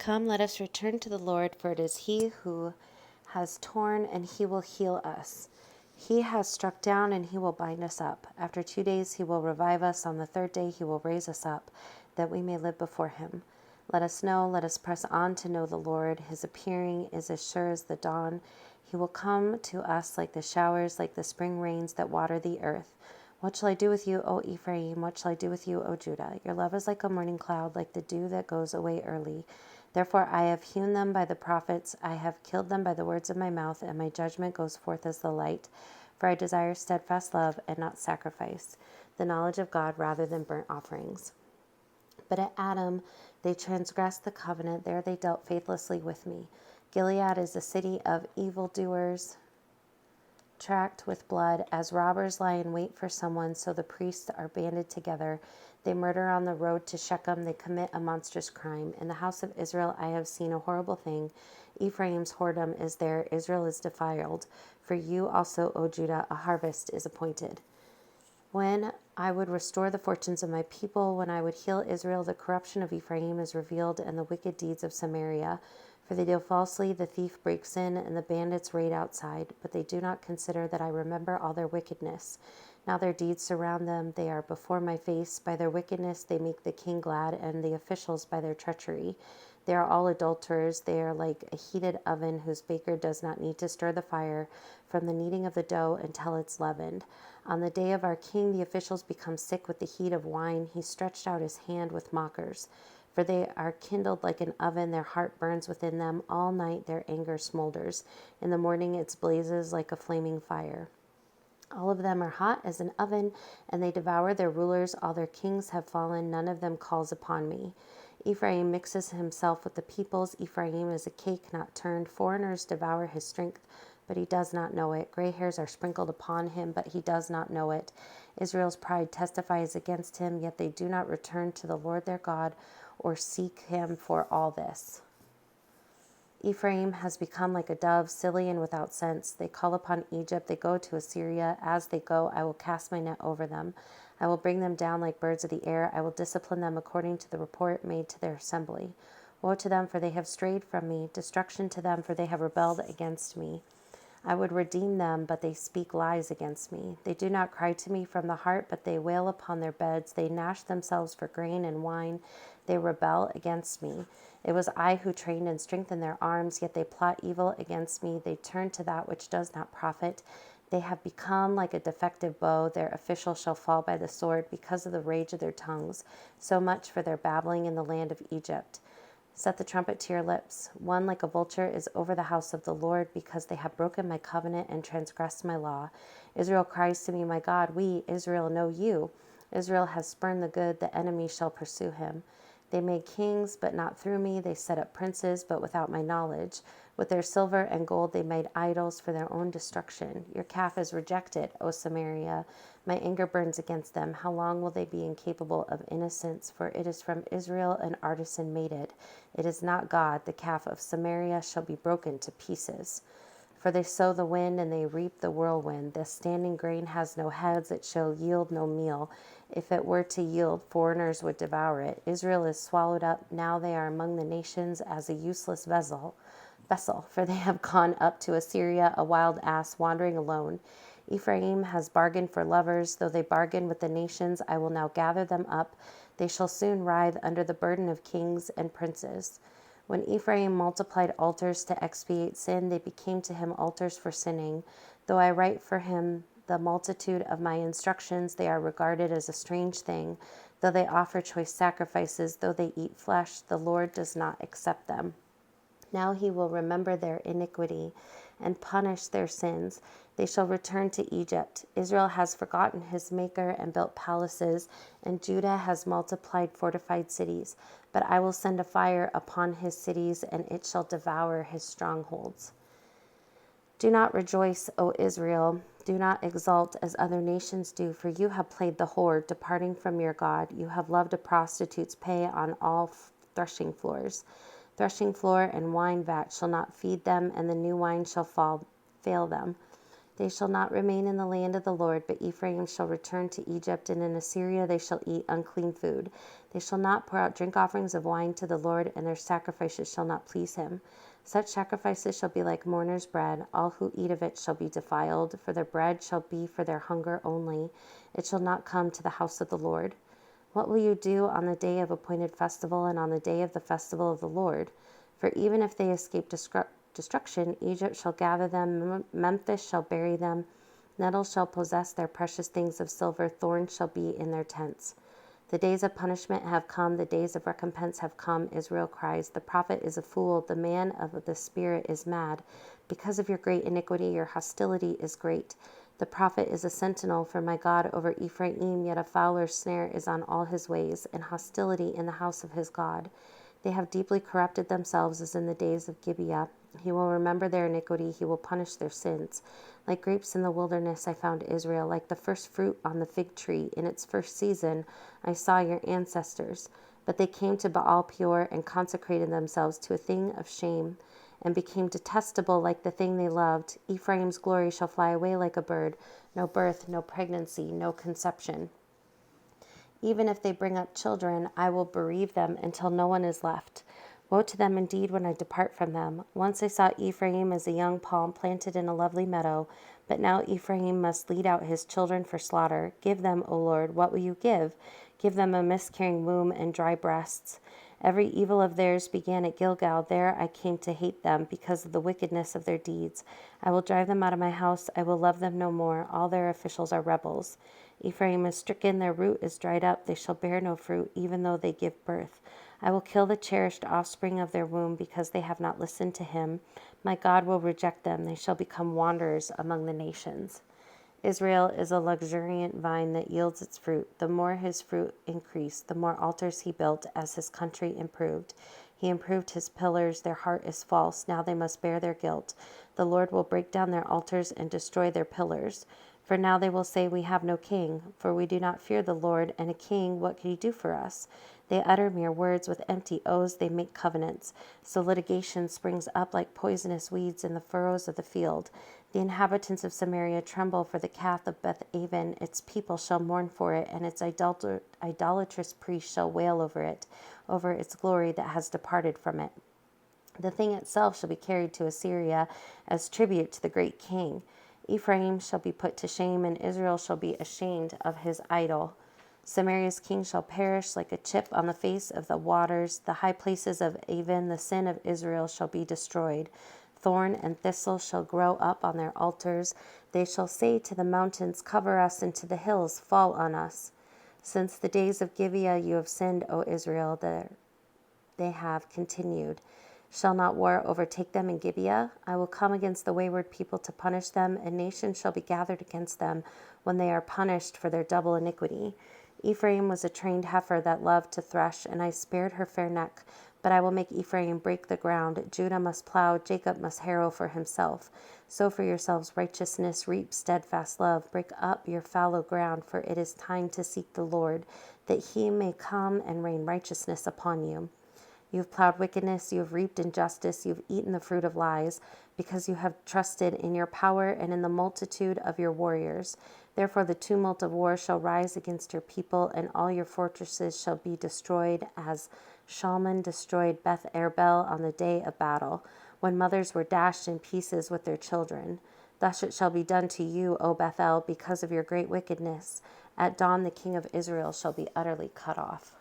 Come, let us return to the Lord, for it is he who has torn, and he will heal us. He has struck down, and he will bind us up. After 2 days he will revive us. On the third day he will raise us up, that we may live before him. Let us press on to know the Lord. His appearing is as sure as the dawn. He will come to us like the showers, like the spring rains that water the earth. What shall I do with you, O Ephraim? What shall I do with you, O Judah? Your love is like a morning cloud, like the dew that goes away early. Therefore I have hewn them by the prophets, I have killed them by the words of my mouth, and my judgment goes forth as the light. For I desire steadfast love and not sacrifice, the knowledge of God rather than burnt offerings. But at Adam they transgressed the covenant, there they dealt faithlessly with me. Gilead is a city of evildoers, tracked with blood. As robbers lie in wait for someone, so the priests are banded together. They murder on the road to Shechem. They commit a monstrous crime. In the house of Israel I have seen a horrible thing. Ephraim's whoredom is there. Israel is defiled. For you also, O Judah, a harvest is appointed. When I would restore the fortunes of my people, when I would heal Israel, the corruption of Ephraim is revealed, and the wicked deeds of Samaria. For they deal falsely, the thief breaks in, and the bandits raid outside. But they do not consider that I remember all their wickedness. Now their deeds surround them, they are before my face. By their wickedness they make the king glad, and the officials by their treachery. They are all adulterers. They are like a heated oven whose baker does not need to stir the fire from the kneading of the dough until it's leavened. On the day of our king, the officials become sick with the heat of wine. He stretched out his hand with mockers. For they are kindled like an oven, their heart burns within them. All night their anger smolders. In the morning it blazes like a flaming fire. All of them are hot as an oven, and they devour their rulers. All their kings have fallen. None of them calls upon me. Ephraim mixes himself with the peoples. Ephraim is a cake not turned. Foreigners devour his strength, but he does not know it. Gray hairs are sprinkled upon him, but he does not know it. Israel's pride testifies against him, yet they do not return to the Lord their God or seek him for all this. Ephraim has become like a dove, silly and without sense. They call upon Egypt, they go to Assyria. As they go, I will cast my net over them. I will bring them down like birds of the air. I will discipline them according to the report made to their assembly. Woe to them, for they have strayed from me. Destruction to them, for they have rebelled against me. I would redeem them, but they speak lies against me. They do not cry to me from the heart, but they wail upon their beds. They gnash themselves for grain and wine. They rebel against me. It was I who trained and strengthened their arms, yet they plot evil against me. They turn to that which does not profit. They have become like a defective bow. Their official shall fall by the sword because of the rage of their tongues. So much for their babbling in the land of Egypt. Set the trumpet to your lips. One like a vulture is over the house of the Lord, because they have broken my covenant and transgressed my law. Israel cries to me, my God, we, Israel, know you. Israel has spurned the good, the enemy shall pursue him. They made kings, but not through me. They set up princes, but without my knowledge. With their silver and gold they made idols for their own destruction. Your calf is rejected, O Samaria. My anger burns against them. How long will they be incapable of innocence? For it is from Israel an artisan made it. It is not God. The calf of Samaria shall be broken to pieces. For they sow the wind and they reap the whirlwind. The standing grain has no heads. It shall yield no meal. If it were to yield, foreigners would devour it. Israel is swallowed up. Now they are among the nations as a useless vessel, for they have gone up to Assyria, a wild ass wandering alone. Ephraim has bargained for lovers. Though they bargain with the nations, I will now gather them up. They shall soon writhe under the burden of kings and princes. When Ephraim multiplied altars to expiate sin, they became to him altars for sinning. Though I write for him the multitude of my instructions, they are regarded as a strange thing. Though they offer choice sacrifices, though they eat flesh, the Lord does not accept them. Now he will remember their iniquity and punish their sins. They shall return to Egypt. Israel has forgotten his maker and built palaces, and Judah has multiplied fortified cities. But I will send a fire upon his cities, and it shall devour his strongholds. Do not rejoice, O Israel. Do not exult as other nations do, for you have played the whore, departing from your God. You have loved a prostitute's pay on all threshing floors. Threshing floor and wine vat shall not feed them, and the new wine shall fail them. They shall not remain in the land of the Lord, but Ephraim shall return to Egypt, and in Assyria they shall eat unclean food. They shall not pour out drink offerings of wine to the Lord, and their sacrifices shall not please him. Such sacrifices shall be like mourner's bread. All who eat of it shall be defiled, for their bread shall be for their hunger only. It shall not come to the house of the Lord. What will you do on the day of appointed festival and on the day of the festival of the Lord? For even if they escape destruction, Egypt shall gather them, Memphis shall bury them, nettles shall possess their precious things of silver, thorns shall be in their tents. The days of punishment have come, the days of recompense have come, Israel cries. The prophet is a fool, the man of the spirit is mad. Because of your great iniquity, your hostility is great. The prophet is a sentinel for my God over Ephraim, yet a fowler's snare is on all his ways, and hostility in the house of his God. They have deeply corrupted themselves as in the days of Gibeah. He will remember their iniquity, he will punish their sins. Like grapes in the wilderness I found Israel, like the first fruit on the fig tree. In its first season I saw your ancestors. But they came to Baal Peor and consecrated themselves to a thing of shame, and became detestable like the thing they loved. Ephraim's glory shall fly away like a bird. No birth, no pregnancy, no conception. Even if they bring up children, I will bereave them until no one is left. Woe to them indeed when I depart from them. Once I saw Ephraim as a young palm planted in a lovely meadow, but now Ephraim must lead out his children for slaughter. Give them, O Lord, what will you give? Give them a miscarrying womb and dry breasts. Every evil of theirs began at Gilgal. There I came to hate them because of the wickedness of their deeds. I will drive them out of my house. I will love them no more. All their officials are rebels. Ephraim is stricken, their root is dried up. They shall bear no fruit, even though they give birth. I will kill the cherished offspring of their womb because they have not listened to him. My God will reject them. They shall become wanderers among the nations. Israel is a luxuriant vine that yields its fruit. The more his fruit increased, the more altars he built as his country improved. He improved his pillars. Their heart is false. Now they must bear their guilt. The Lord will break down their altars and destroy their pillars. For now they will say, we have no king, for we do not fear the Lord, and a king, what could he do for us? They utter mere words with empty oaths, they make covenants. So litigation springs up like poisonous weeds in the furrows of the field. The inhabitants of Samaria tremble for the calf of Beth-aven. Its people shall mourn for it, and its idolatrous priests shall wail over its glory that has departed from it. The thing itself shall be carried to Assyria as tribute to the great king. Ephraim shall be put to shame, and Israel shall be ashamed of his idol. Samaria's king shall perish like a chip on the face of the waters. The high places of Aven, the sin of Israel, shall be destroyed. Thorn and thistle shall grow up on their altars. They shall say to the mountains, cover us, and to the hills, fall on us. Since the days of Gibeah you have sinned, O Israel, they have continued. Shall not war overtake them in Gibeah? I will come against the wayward people to punish them, and nations shall be gathered against them when they are punished for their double iniquity. Ephraim was a trained heifer that loved to thresh, and I spared her fair neck. But I will make Ephraim break the ground. Judah must plow, Jacob must harrow for himself. Sow for yourselves righteousness, reap steadfast love. Break up your fallow ground, for it is time to seek the Lord, that he may come and rain righteousness upon you. You have plowed wickedness, you have reaped injustice, you have eaten the fruit of lies, because you have trusted in your power and in the multitude of your warriors. Therefore the tumult of war shall rise against your people, and all your fortresses shall be destroyed, as Shalman destroyed Beth Arbel on the day of battle, when mothers were dashed in pieces with their children. Thus it shall be done to you, O Bethel, because of your great wickedness. At dawn the king of Israel shall be utterly cut off.